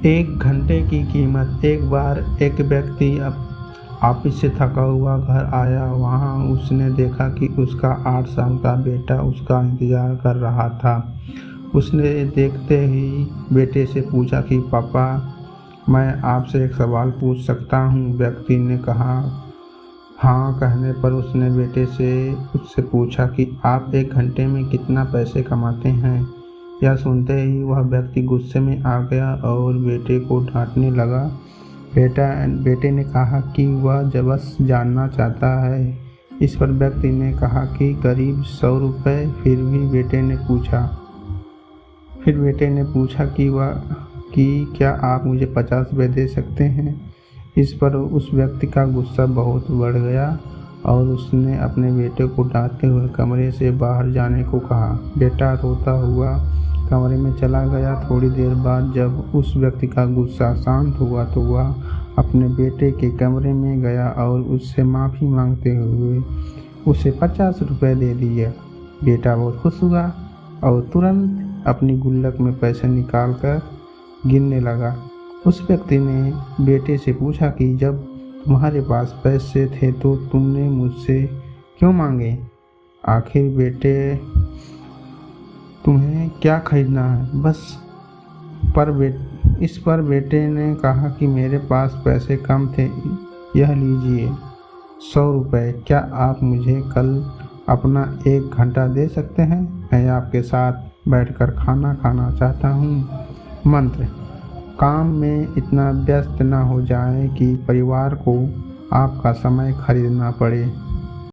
एक घंटे की कीमत। एक बार एक व्यक्ति ऑफिस से थका हुआ घर आया। वहाँ उसने देखा कि उसका 8 साल का बेटा उसका इंतज़ार कर रहा था। उसने देखते ही बेटे से पूछा कि पापा, मैं आपसे एक सवाल पूछ सकता हूँ? व्यक्ति ने कहा हाँ। कहने पर उसने बेटे से उससे पूछा कि आप एक घंटे में कितना पैसे कमाते हैं? यह सुनते ही वह व्यक्ति गुस्से में आ गया और बेटे को डांटने लगा। बेटे ने कहा कि वह बस जानना चाहता है। इस पर व्यक्ति ने कहा कि करीब 100 रुपये। फिर बेटे ने पूछा कि क्या आप मुझे 50 रुपये दे सकते हैं? इस पर उस व्यक्ति का गुस्सा बहुत बढ़ गया और उसने अपने बेटे को डांटते हुए कमरे से बाहर जाने को कहा। बेटा रोता हुआ कमरे में चला गया। थोड़ी देर बाद जब उस व्यक्ति का गुस्सा शांत हुआ तो वह अपने बेटे के कमरे में गया और उससे माफ़ी मांगते हुए उसे 50 रुपये दे दिए। बेटा बहुत खुश हुआ और तुरंत अपनी गुल्लक में पैसे निकाल कर गिनने लगा। उस व्यक्ति ने बेटे से पूछा कि जब तुम्हारे पास पैसे थे तो तुमने मुझसे क्यों मांगे? आखिर बेटे, तुम्हें क्या खरीदना है? इस पर बेटे ने कहा कि मेरे पास पैसे कम थे। यह लीजिए 100 रुपये। क्या आप मुझे कल अपना 1 घंटा दे सकते हैं? मैं आपके साथ बैठकर खाना खाना चाहता हूँ। मंत्र: काम में इतना व्यस्त न हो जाए कि परिवार को आपका समय खरीदना पड़े।